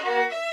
Thank you.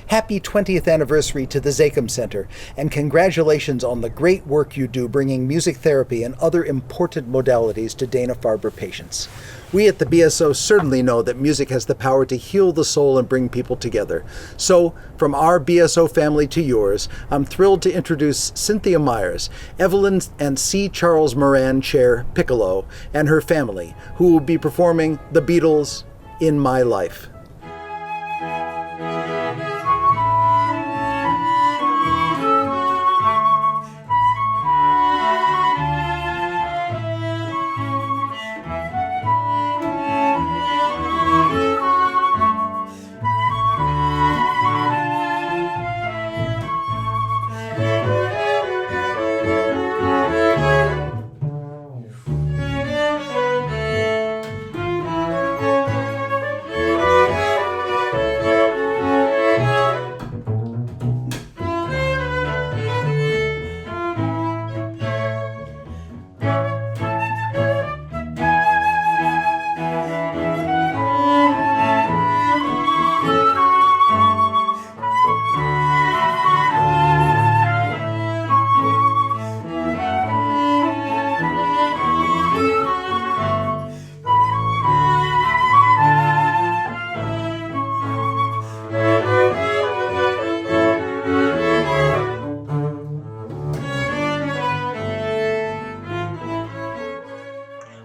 Happy 20th anniversary to the Zakem Center, and congratulations on the great work you do bringing music therapy and other important modalities to Dana-Farber patients. We at the BSO certainly know that music has the power to heal the soul and bring people together. So, from our BSO family to yours, I'm thrilled to introduce Cynthia Myers, Evelyn and C. Charles Moran Chair Piccolo, and her family, who will be performing The Beatles' In My Life.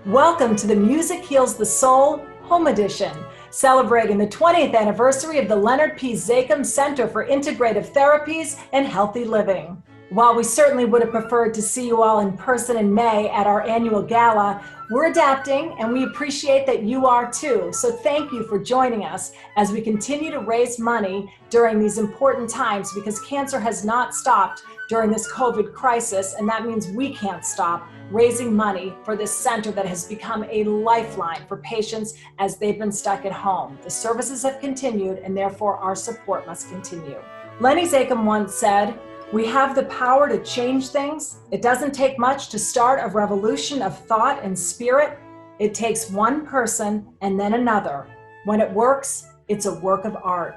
Welcome to the Music Heals the Soul Home Edition, celebrating the 20th anniversary of the Leonard P. Zakem Center for Integrative Therapies and Healthy Living. While we certainly would have preferred to see you all in person in May at our annual gala, we're adapting and we appreciate that you are too. So thank you for joining us as we continue to raise money during these important times, because cancer has not stopped during this COVID crisis, and that means we can't stop raising money for this center that has become a lifeline for patients as they've been stuck at home. The services have continued, and therefore our support must continue. Lenny Zakem once said, "We have the power to change things. It doesn't take much to start a revolution of thought and spirit. It takes one person and then another. When it works, it's a work of art."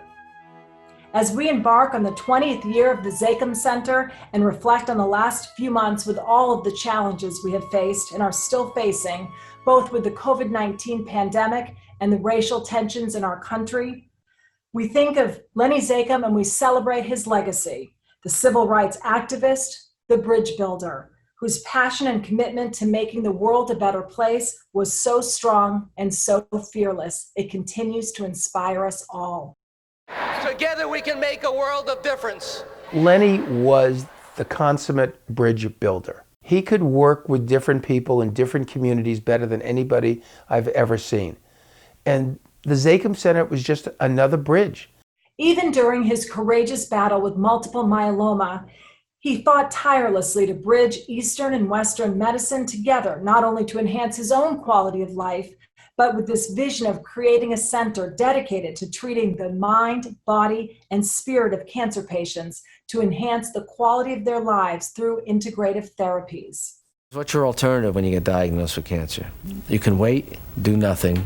As we embark on the 20th year of the Zakem Center and reflect on the last few months with all of the challenges we have faced and are still facing, both with the COVID-19 pandemic and the racial tensions in our country, we think of Lenny Zakem and we celebrate his legacy, the civil rights activist, the bridge builder, whose passion and commitment to making the world a better place was so strong and so fearless. It continues to inspire us all. Together we can make a world of difference. Lenny was the consummate bridge builder. He could work with different people in different communities better than anybody I've ever seen. And the Zakem Center was just another bridge. Even during his courageous battle with multiple myeloma, he fought tirelessly to bridge Eastern and Western medicine together, not only to enhance his own quality of life, but with this vision of creating a center dedicated to treating the mind, body, and spirit of cancer patients to enhance the quality of their lives through integrative therapies. What's your alternative when you get diagnosed with cancer? You can wait, do nothing,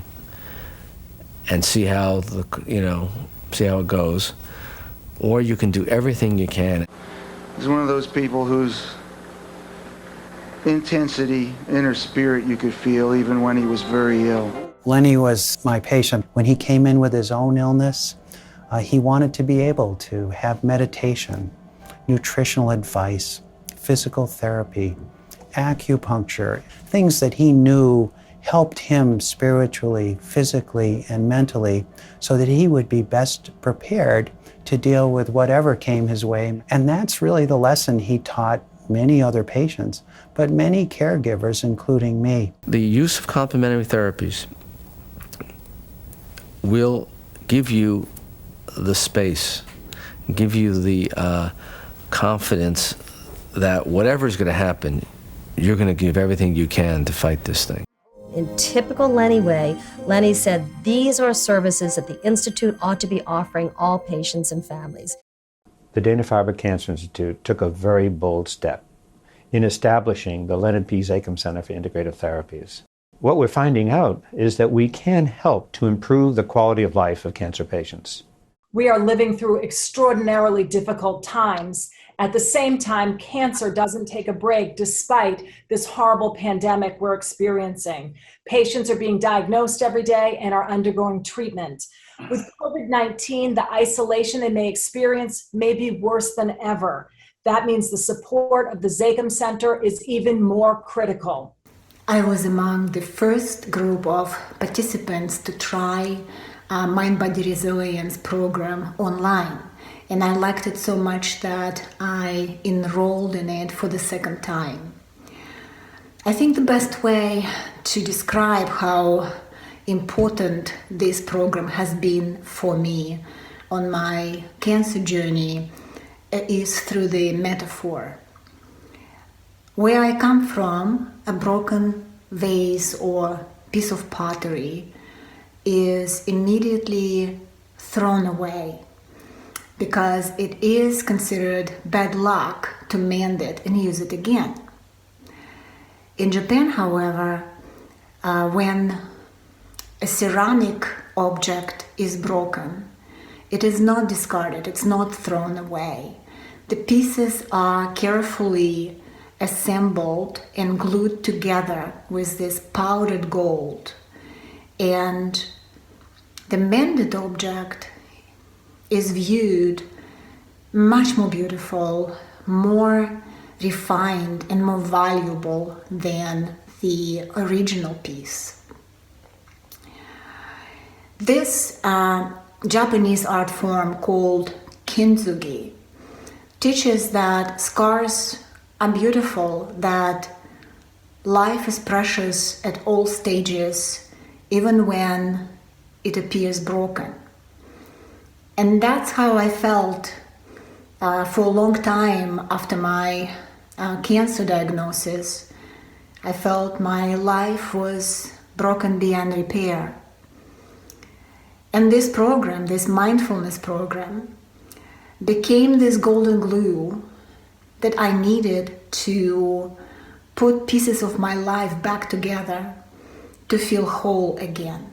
and see how it goes, or you can do everything you can. He's one of those people whose intensity, inner spirit you could feel even when he was very ill. Lenny was my patient. When he came in with his own illness, he wanted to be able to have meditation, nutritional advice, physical therapy, acupuncture, things that he knew helped him spiritually, physically, and mentally so that he would be best prepared to deal with whatever came his way. And that's really the lesson he taught many other patients, but many caregivers, including me. The use of complementary therapies will give you the space, give you the confidence that whatever is going to happen, you're going to give everything you can to fight this thing. In typical Lenny way, Lenny said these are services that the Institute ought to be offering all patients and families. The Dana-Farber Cancer Institute took a very bold step in establishing the Leonard P. Zakem Center for Integrative Therapies. What we're finding out is that we can help to improve the quality of life of cancer patients. We are living through extraordinarily difficult times. At the same time, cancer doesn't take a break despite this horrible pandemic we're experiencing. Patients are being diagnosed every day and are undergoing treatment. With COVID-19, the isolation they may experience may be worse than ever. That means the support of the Zakem Center is even more critical. I was among the first group of participants to try Mind-Body Resilience program online. And I liked it so much that I enrolled in it for the second time. I think the best way to describe how important this program has been for me on my cancer journey is through the metaphor. Where I come from, a broken vase or piece of pottery is immediately thrown away because it is considered bad luck to mend it and use it again. In Japan, however, when a ceramic object is broken, it is not discarded, it's not thrown away. The pieces are carefully assembled and glued together with this powdered gold. And the mended object is viewed much more beautiful, more refined, and more valuable than the original piece. This Japanese art form called kintsugi teaches that scars are beautiful, that life is precious at all stages, even when it appears broken. And that's how I felt for a long time after my cancer diagnosis. I felt my life was broken beyond repair. And this program, this mindfulness program, became this golden glue that I needed to put pieces of my life back together to feel whole again.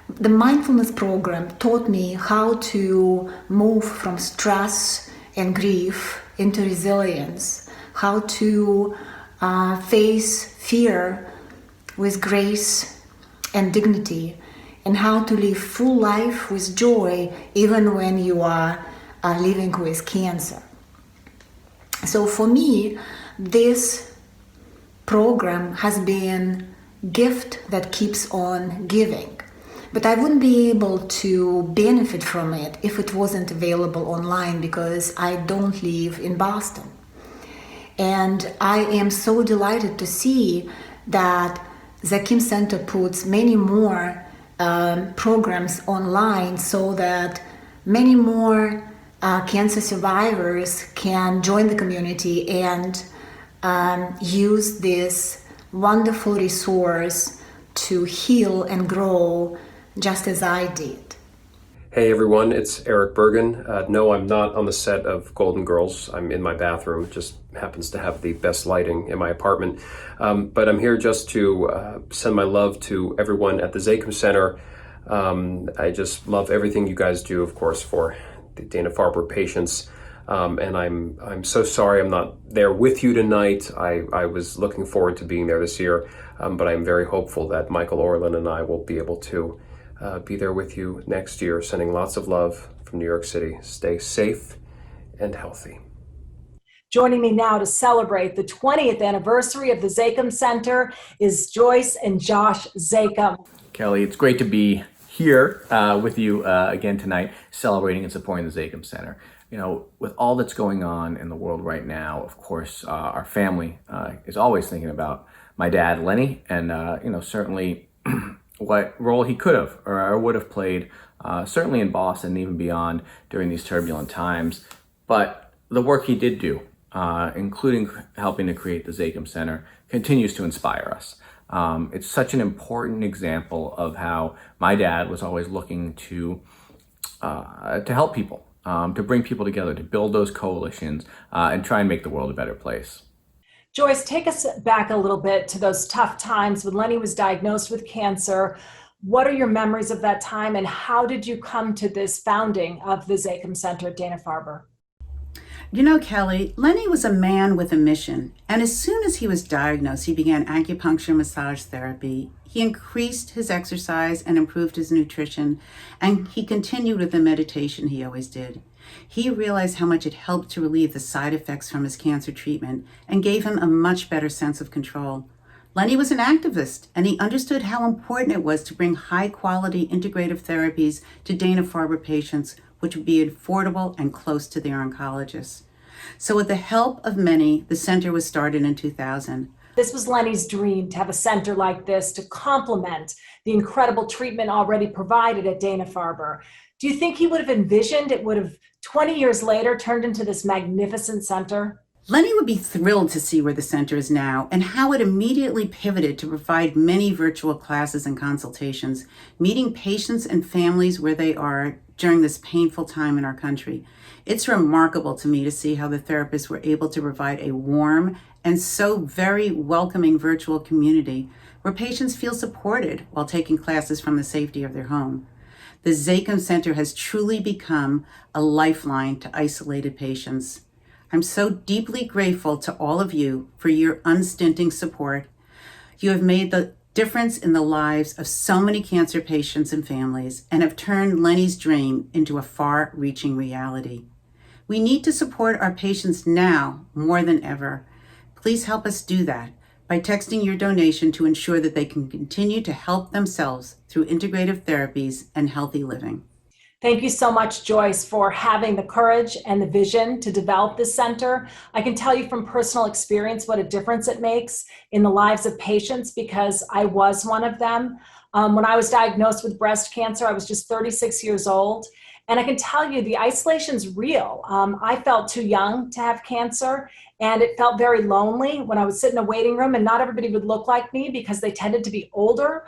The mindfulness program taught me how to move from stress and grief into resilience, how to face fear with grace and dignity, and how to live full life with joy even when you are living with cancer. So for me, this program has been a gift that keeps on giving. But I wouldn't be able to benefit from it if it wasn't available online because I don't live in Boston. And I am so delighted to see that Zakem Center puts many more programs online so that many more cancer survivors can join the community and use this wonderful resource to heal and grow just as I did. Hey everyone, it's Eric Bergen. No, I'm not on the set of Golden Girls. I'm in my bathroom. It just happens to have the best lighting in my apartment. But I'm here just to send my love to everyone at the Zakem Center. I just love everything you guys do, of course, for the Dana-Farber patients. And I'm so sorry I'm not there with you tonight. I was looking forward to being there this year, but I'm very hopeful that Michael Orland and I will be able to be there with you next year, sending lots of love from New York City. Stay safe and healthy. Joining me now to celebrate the 20th anniversary of the Zakem Center is Joyce and Josh Zakem. Kelly, it's great to be here with you again tonight, celebrating and supporting the Zakem Center. You know, with all that's going on in the world right now, of course, our family is always thinking about my dad, Lenny, and, certainly what role he could have or would have played, certainly in Boston and even beyond during these turbulent times. But the work he did do, including helping to create the Zakem Center, continues to inspire us. It's such an important example of how my dad was always looking to help people, to bring people together, to build those coalitions, and try and make the world a better place. Joyce, take us back a little bit to those tough times when Lenny was diagnosed with cancer. What are your memories of that time, and how did you come to this founding of the Zachem Center at Dana-Farber? You know, Kelly, Lenny was a man with a mission, and as soon as he was diagnosed, he began acupuncture massage therapy. He increased his exercise and improved his nutrition, and he continued with the meditation he always did. He realized how much it helped to relieve the side effects from his cancer treatment and gave him a much better sense of control. Lenny was an activist, and he understood how important it was to bring high-quality integrative therapies to Dana-Farber patients, which would be affordable and close to their oncologists. So with the help of many, the center was started in 2000. This was Lenny's dream, to have a center like this to complement the incredible treatment already provided at Dana-Farber. Do you think he would have envisioned it would have 20 years later turned into this magnificent center? Lenny would be thrilled to see where the center is now and how it immediately pivoted to provide many virtual classes and consultations, meeting patients and families where they are during this painful time in our country. It's remarkable to me to see how the therapists were able to provide a warm and so very welcoming virtual community where patients feel supported while taking classes from the safety of their home. The Zachem Center has truly become a lifeline to isolated patients. I'm so deeply grateful to all of you for your unstinting support. You have made the difference in the lives of so many cancer patients and families and have turned Lenny's dream into a far-reaching reality. We need to support our patients now more than ever. Please help us do that by texting your donation to ensure that they can continue to help themselves through integrative therapies and healthy living. Thank you so much, Joyce, for having the courage and the vision to develop this center. I can tell you from personal experience what a difference it makes in the lives of patients, because I was one of them. When I was diagnosed with breast cancer, I was just 36 years old. And I can tell you the isolation's real. I felt too young to have cancer, and it felt very lonely when I would sit in a waiting room, and not everybody would look like me because they tended to be older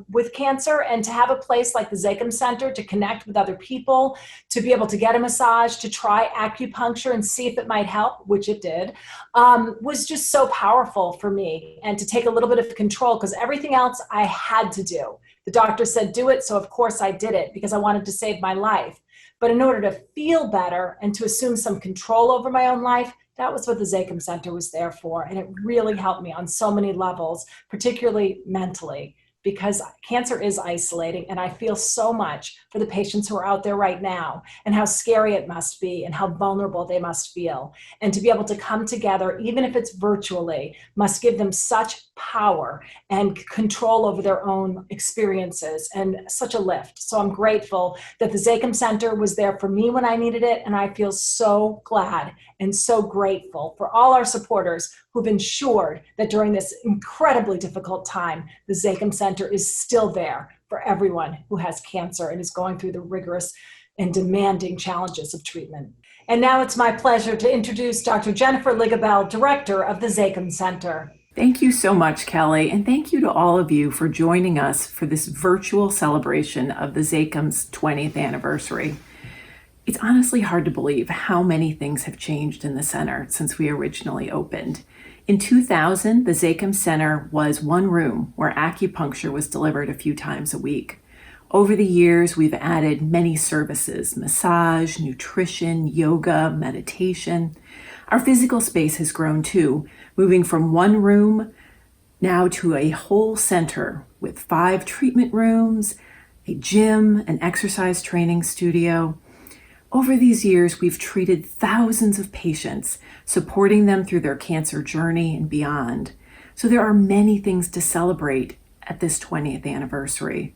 with cancer. And to have a place like the Zachem Center to connect with other people, to be able to get a massage, to try acupuncture and see if it might help, which it did, was just so powerful for me. And to take a little bit of control, because everything else I had to do. The doctor said, do it. So of course I did it because I wanted to save my life. But in order to feel better and to assume some control over my own life, that was what the Zachem Center was there for. And it really helped me on so many levels, particularly mentally, because cancer is isolating. And I feel so much for the patients who are out there right now and how scary it must be and how vulnerable they must feel. And to be able to come together, even if it's virtually, must give them such power and control over their own experiences and such a lift. So I'm grateful that the Zachem Center was there for me when I needed it. And I feel so glad and so grateful for all our supporters who've ensured that during this incredibly difficult time, the Zachem Center is still there for everyone who has cancer and is going through the rigorous and demanding challenges of treatment. And now it's my pleasure to introduce Dr. Jennifer Ligabell, Director of the Zachem Center. Thank you so much, Kelly, and thank you to all of you for joining us for this virtual celebration of the Zachem's 20th anniversary. It's honestly hard to believe how many things have changed in the center since we originally opened. In 2000, the Zachem Center was one room where acupuncture was delivered a few times a week. Over the years, we've added many services: massage, nutrition, yoga, meditation. Our physical space has grown too, moving from one room now to a whole center with 5 treatment rooms, a gym, an exercise training studio. Over these years, we've treated thousands of patients, supporting them through their cancer journey and beyond. So there are many things to celebrate at this 20th anniversary.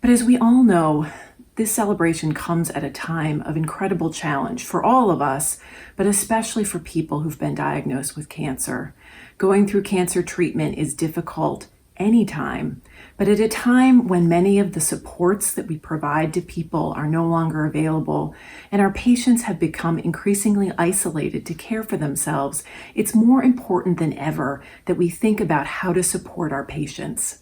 But as we all know, this celebration comes at a time of incredible challenge for all of us, but especially for people who've been diagnosed with cancer. Going through cancer treatment is difficult anytime, but at a time when many of the supports that we provide to people are no longer available and our patients have become increasingly isolated to care for themselves, it's more important than ever that we think about how to support our patients.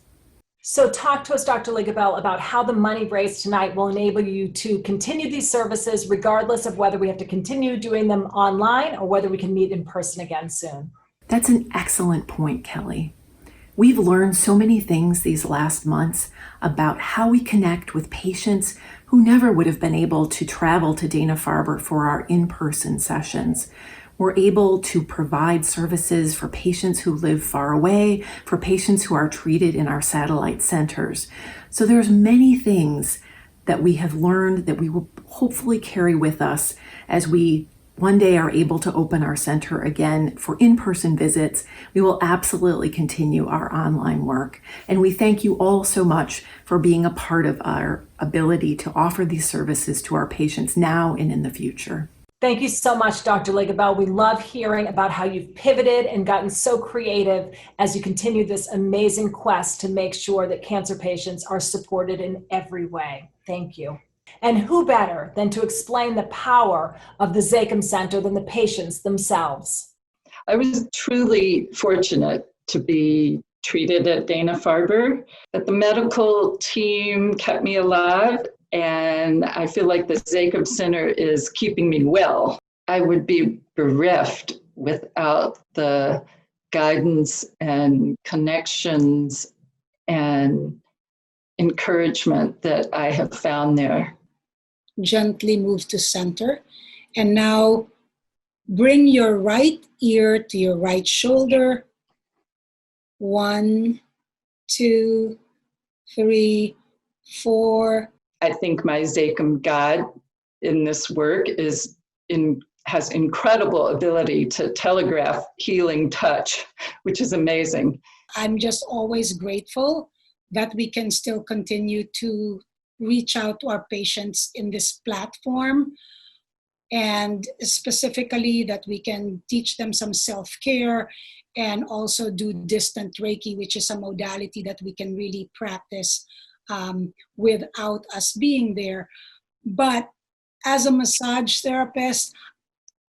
So talk to us, Dr. Ligabell, about how the money raised tonight will enable you to continue these services regardless of whether we have to continue doing them online or whether we can meet in person again soon. That's an excellent point, Kelly. We've learned so many things these last months about how we connect with patients who never would have been able to travel to Dana-Farber for our in-person sessions. We're able to provide services for patients who live far away, for patients who are treated in our satellite centers. So there's many things that we have learned that we will hopefully carry with us as we one day are able to open our center again for in-person visits. We will absolutely continue our online work. And we thank you all so much for being a part of our ability to offer these services to our patients now and in the future. Thank you so much, Dr. Ligabell. We love hearing about how you've pivoted and gotten so creative as you continue this amazing quest to make sure that cancer patients are supported in every way. Thank you. And who better than to explain the power of the Zakem Center than the patients themselves? I was truly fortunate to be treated at Dana-Farber, that the medical team kept me alive, and I feel like the Zakem Center is keeping me well. I would be bereft without the guidance and connections and encouragement that I have found there. Gently move to center, and now bring your right ear to your right shoulder. 1, 2, 3, 4. I think my Zakem God in this work has incredible ability to telegraph healing touch, which is amazing. I'm just always grateful that we can still continue to reach out to our patients in this platform, and specifically that we can teach them some self-care and also do distant Reiki, which is a modality that we can really practice without us being there. But as a massage therapist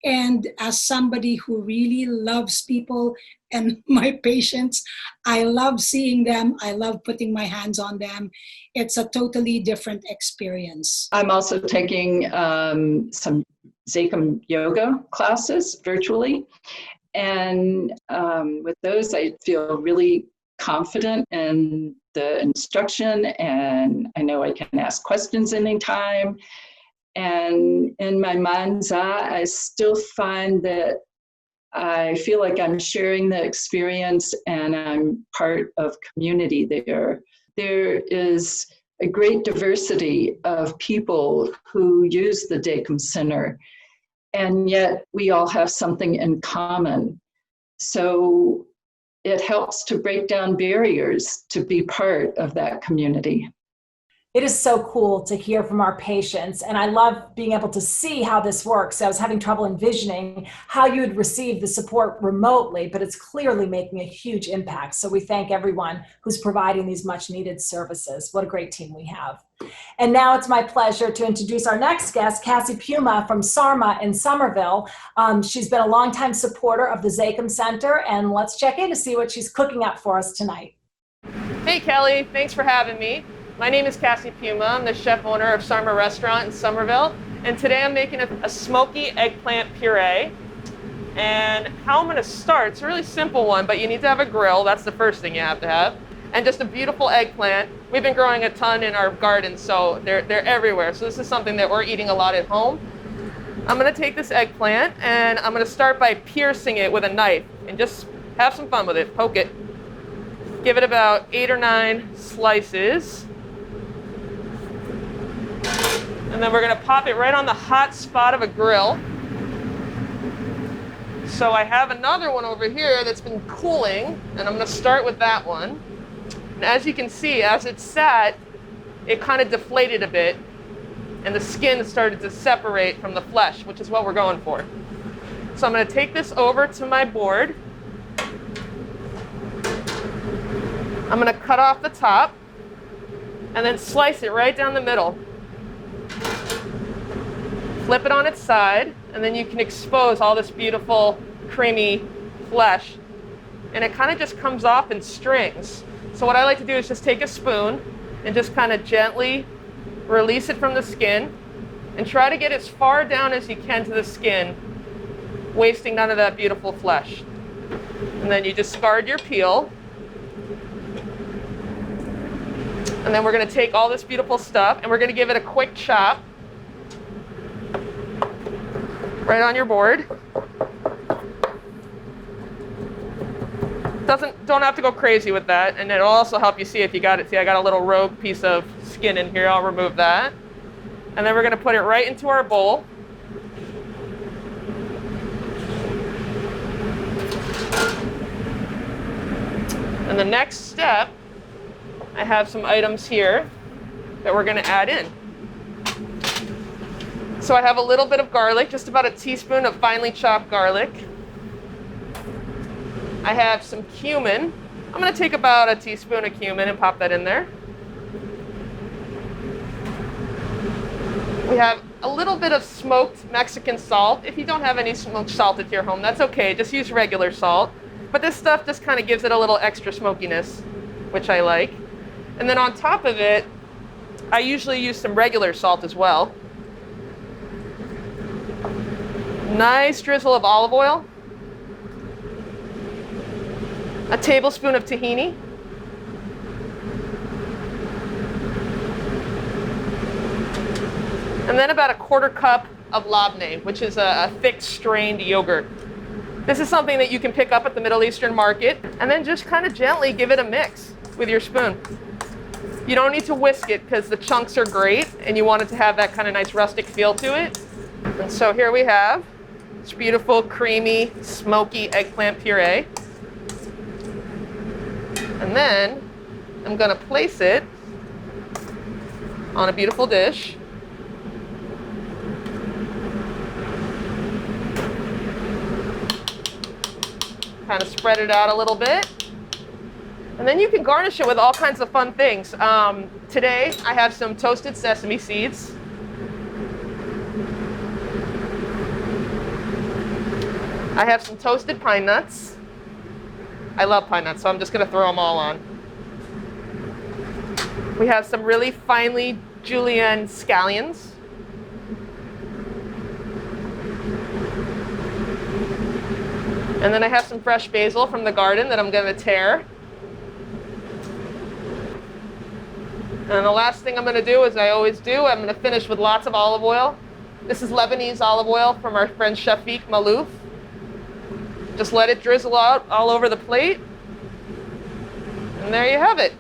and as somebody who really loves people and my patients, I love seeing them. I love putting my hands on them. It's a totally different experience. I'm also taking some Zakem yoga classes virtually. And with those, I feel really confident in the instruction, and I know I can ask questions anytime. And in my mind's eye, I still find that I feel like I'm sharing the experience and I'm part of community there. There is a great diversity of people who use the Zakem Center, and yet we all have something in common. So it helps to break down barriers to be part of that community. It is so cool to hear from our patients, and I love being able to see how this works. I was having trouble envisioning how you would receive the support remotely, but it's clearly making a huge impact. So we thank everyone who's providing these much needed services. What a great team we have. And now it's my pleasure to introduce our next guest, Cassie Puma from Sarma in Somerville. She's been a longtime supporter of the Zakem Center, and let's check in to see what she's cooking up for us tonight. Hey Kelly, thanks for having me. My name is Cassie Puma. I'm the chef owner of Sarma Restaurant in Somerville. And today I'm making a smoky eggplant puree. And how I'm gonna start, it's a really simple one, but you need to have a grill. That's the first thing you have to have. And just a beautiful eggplant. We've been growing a ton in our garden, so they're everywhere. So this is something that we're eating a lot at home. I'm gonna take this eggplant and I'm gonna start by piercing it with a knife and just have some fun with it, poke it. Give it about 8 or 9 slices. And then we're gonna pop it right on the hot spot of a grill. So I have another one over here that's been cooling, and I'm gonna start with that one. And as you can see, as it sat, it kind of deflated a bit, and the skin started to separate from the flesh, which is what we're going for. So I'm gonna take this over to my board. I'm gonna cut off the top, and then slice it right down the middle. Flip it on its side, and then you can expose all this beautiful, creamy flesh. And it kind of just comes off in strings. So what I like to do is just take a spoon and just kind of gently release it from the skin and try to get as far down as you can to the skin, wasting none of that beautiful flesh. And then you discard your peel. And then we're going to take all this beautiful stuff and we're going to give it a quick chop right on your board. Don't have to go crazy with that, and it'll also help you see if you got it. See, I got a little rogue piece of skin in here. I'll remove that. And then we're going to put it right into our bowl. And the next step, I have some items here that we're going to add in. So I have a little bit of garlic, just about a teaspoon of finely chopped garlic. I have some cumin. I'm going to take about a teaspoon of cumin and pop that in there. We have a little bit of smoked Mexican salt. If you don't have any smoked salt at your home, that's okay. Just use regular salt. But this stuff just kind of gives it a little extra smokiness, which I like. And then on top of it, I usually use some regular salt as well. Nice drizzle of olive oil. A tablespoon of tahini. And then about a quarter cup of labneh, which is a thick strained yogurt. This is something that you can pick up at the Middle Eastern market, and then just kind of gently give it a mix with your spoon. You don't need to whisk it because the chunks are great and you want it to have that kind of nice rustic feel to it. And so here we have this beautiful, creamy, smoky eggplant puree. And then I'm going to place it on a beautiful dish. Kind of spread it out a little bit. And then you can garnish it with all kinds of fun things. Today I have some toasted sesame seeds. I have some toasted pine nuts. I love pine nuts, so I'm just going to throw them all on. We have some really finely julienne scallions. And then I have some fresh basil from the garden that I'm going to tear. And the last thing I'm going to do, as I always do, I'm going to finish with lots of olive oil. This is Lebanese olive oil from our friend Shafiq Malouf. Just let it drizzle out all over the plate. And there you have it.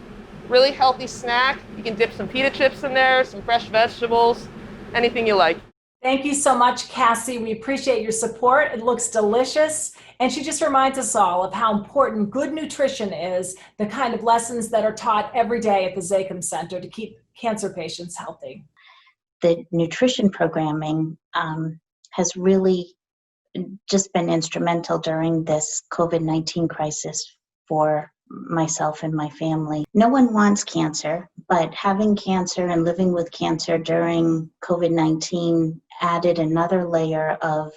Really healthy snack. You can dip some pita chips in there, some fresh vegetables, anything you like. Thank you so much, Cassie. We appreciate your support. It looks delicious. And she just reminds us all of how important good nutrition is, the kind of lessons that are taught every day at the Zakem Center to keep cancer patients healthy. The nutrition programming has really just been instrumental during this COVID-19 crisis for myself and my family. No one wants cancer, but having cancer and living with cancer during COVID-19 added another layer of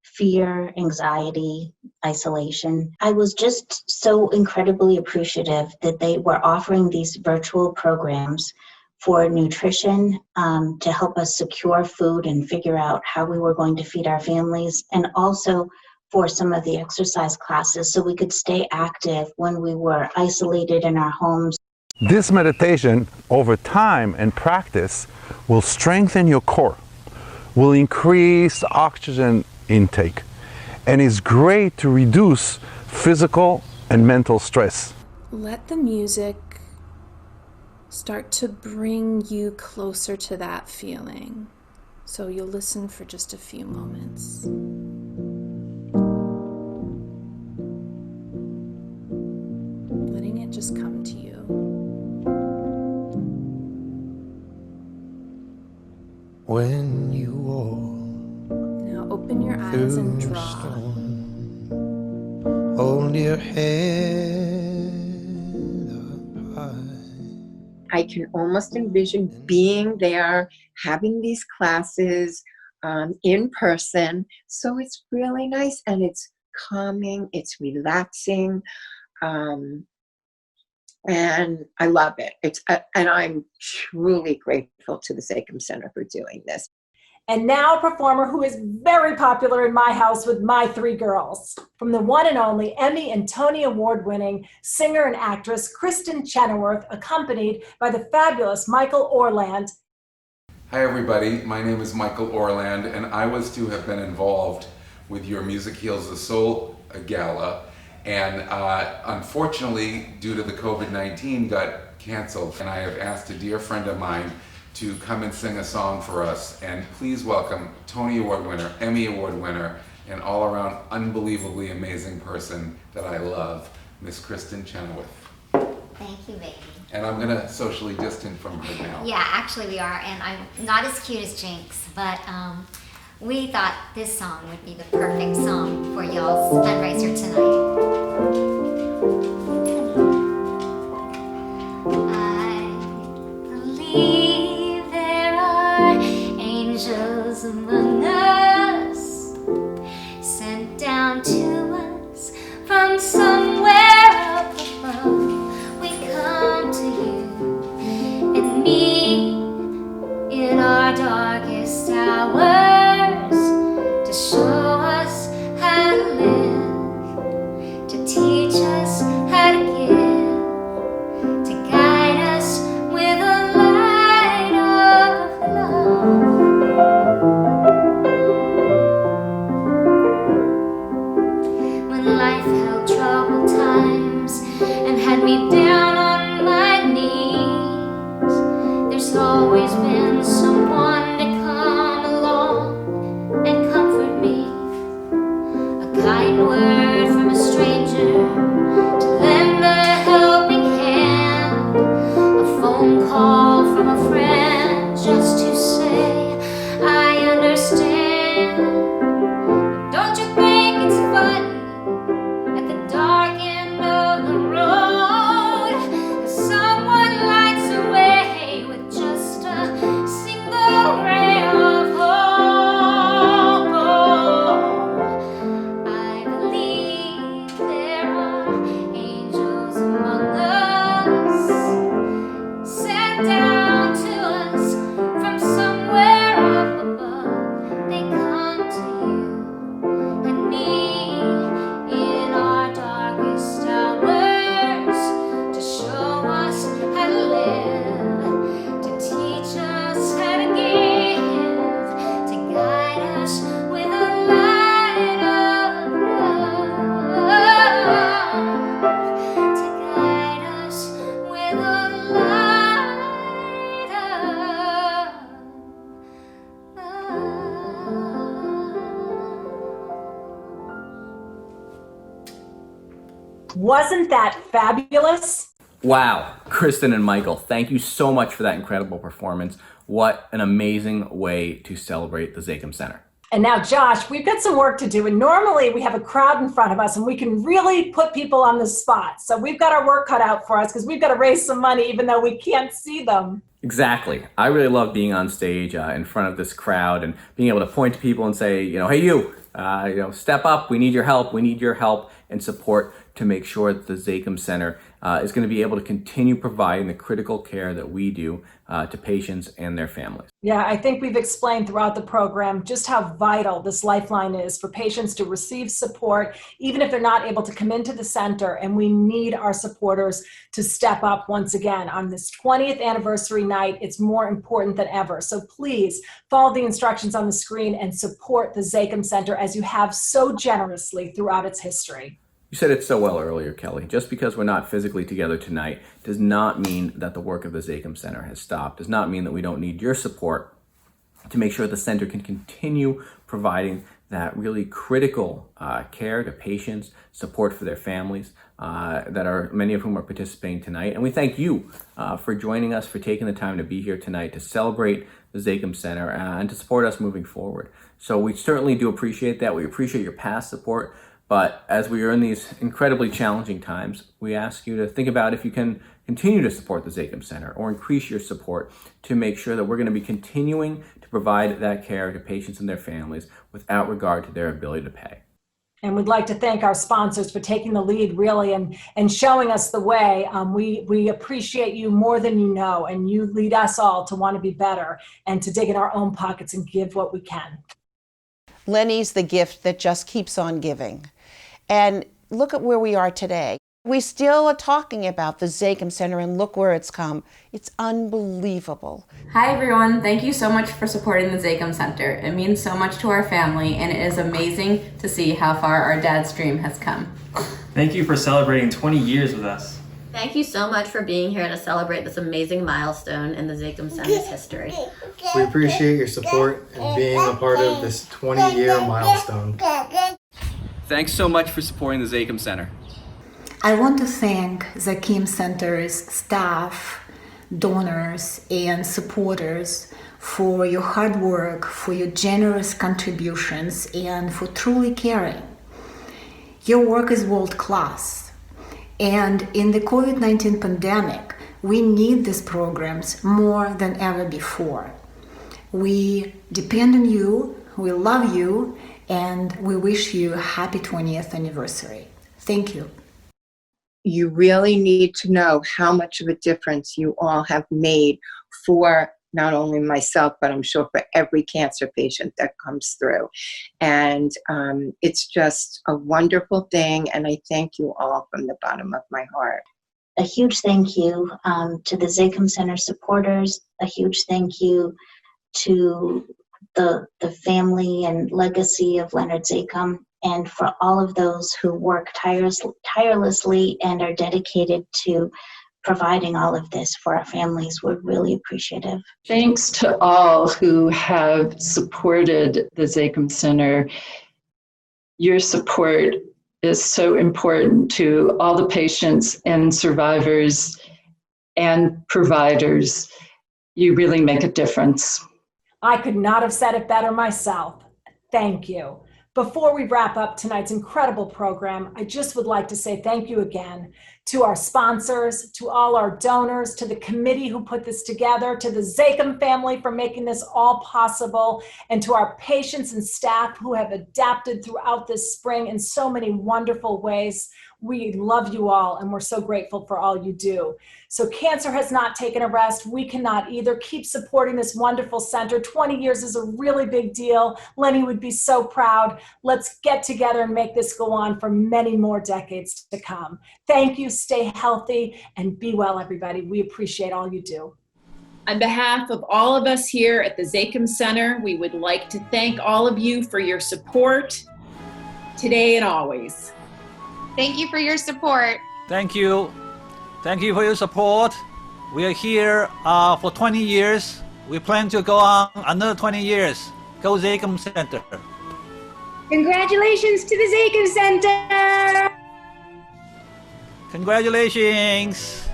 fear, anxiety, isolation. I was just so incredibly appreciative that they were offering these virtual programs for nutrition to help us secure food and figure out how we were going to feed our families, and also for some of the exercise classes so we could stay active when we were isolated in our homes. This meditation over time and practice will strengthen your core, will increase oxygen intake, and is great to reduce physical and mental stress. Let the music start to bring you closer to that feeling. So you'll listen for just a few moments. Letting it just come to you. When you walk, now open your eyes and draw. Hold your head up high. I can almost envision being there, having these classes in person. So it's really nice and it's calming, it's relaxing, and I love it. And I'm truly grateful to the Zakem Center for doing this. And now a performer who is very popular in my house with my 3 girls. From the one and only Emmy and Tony Award-winning singer and actress Kristen Chenoweth, accompanied by the fabulous Michael Orland. Hi everybody, my name is Michael Orland, and I was to have been involved with your Music Heals the Soul gala, and unfortunately, due to the COVID-19, got canceled. And I have asked a dear friend of mine to come and sing a song for us, and please welcome Tony Award winner, Emmy Award winner, and all around unbelievably amazing person that I love, Miss Kristen Chenoweth. Thank you, baby. And I'm gonna socially distance from her now. Yeah, actually we are, and I'm not as cute as Jinx, but we thought this song would be the perfect song for y'all's fundraiser tonight. Angels among us, sent down to us from somewhere up above. We come to you and meet in our darkest hours to show us how to live, to teach us how to give, to guide us with a light of love. Life held troubled times and had me down on my knees. There's always been someone to come along and comfort me. A kind word from a stranger to lend a helping hand. A phone call from a friend just to say I understand. Don't you think it's funny? At the dark end of the road, someone lights a way with just a single ray of hope. I believe there are angels among us, sent down to us from somewhere up above. They come to you and me in our darkest hours to show us how to live, to teach us how to give, to guide us with a light of love, to guide us with a light of Wasn't that fabulous? Wow, Kristen and Michael, thank you so much for that incredible performance. What an amazing way to celebrate the Zakem Center. And now, Josh, we've got some work to do. And normally we have a crowd in front of us and we can really put people on the spot. So we've got our work cut out for us because we've got to raise some money even though we can't see them. Exactly. I really love being on stage in front of this crowd and being able to point to people and say, hey, you, step up. We need your help and support to make sure that the Zakem Center is going to be able to continue providing the critical care that we do to patients and their families. Yeah, I think we've explained throughout the program just how vital this lifeline is for patients to receive support, even if they're not able to come into the center. And we need our supporters to step up once again on this 20th anniversary night. It's more important than ever. So please follow the instructions on the screen and support the Zakem Center as you have so generously throughout its history. You said it so well earlier, Kelly. Just because we're not physically together tonight does not mean that the work of the Zakem Center has stopped, does not mean that we don't need your support to make sure the center can continue providing that really critical care to patients, support for their families, many of whom are participating tonight. And we thank you for joining us, for taking the time to be here tonight to celebrate the Zakem Center and to support us moving forward. So we certainly do appreciate that. We appreciate your past support. But as we are in these incredibly challenging times, we ask you to think about if you can continue to support the Zakem Center or increase your support to make sure that we're going to be continuing to provide that care to patients and their families without regard to their ability to pay. And we'd like to thank our sponsors for taking the lead, really, and showing us the way. We appreciate you more than you know, and you lead us all to want to be better and to dig in our own pockets and give what we can. Lenny's the gift that just keeps on giving. And look at where we are today. We still are talking about the Zakem Center, and look where it's come. It's unbelievable. Hi everyone, thank you so much for supporting the Zakem Center. It means so much to our family, and it is amazing to see how far our dad's dream has come. Thank you for celebrating 20 years with us. Thank you so much for being here to celebrate this amazing milestone in the Zakem Center's history. We appreciate your support and being a part of this 20-year milestone. Thanks so much for supporting the Zakem Center. I want to thank Zakem Center's staff, donors, and supporters for your hard work, for your generous contributions, and for truly caring. Your work is world-class. And in the COVID-19 pandemic, we need these programs more than ever before. We depend on you, we love you, and we wish you a happy 20th anniversary. Thank you. You really need to know how much of a difference you all have made for not only myself, but I'm sure for every cancer patient that comes through. And it's just a wonderful thing, and I thank you all from the bottom of my heart. A huge thank you to the Zakem Center supporters, a huge thank you to the family and legacy of Leonard Zakem, and for all of those who work tirelessly and are dedicated to providing all of this for our families. We're really appreciative. Thanks to all who have supported the Zakem Center. Your support is so important to all the patients and survivors and providers. You really make a difference. I could not have said it better myself. Thank you. Before we wrap up tonight's incredible program, I just would like to say thank you again to our sponsors, to all our donors, to the committee who put this together, to the Zakem family for making this all possible, and to our patients and staff who have adapted throughout this spring in so many wonderful ways. We love you all, and we're so grateful for all you do. So cancer has not taken a rest. We cannot either. Keep supporting this wonderful center. 20 years is a really big deal. Lenny would be so proud. Let's get together and make this go on for many more decades to come. Thank you. Stay healthy and be well, everybody. We appreciate all you do. On behalf of all of us here at the Zakem Center, we would like to thank all of you for your support today and always. Thank you for your support. Thank you. Thank you for your support. We are here for 20 years. We plan to go on another 20 years. Go Zakem Center. Congratulations to the Zakem Center. Congratulations.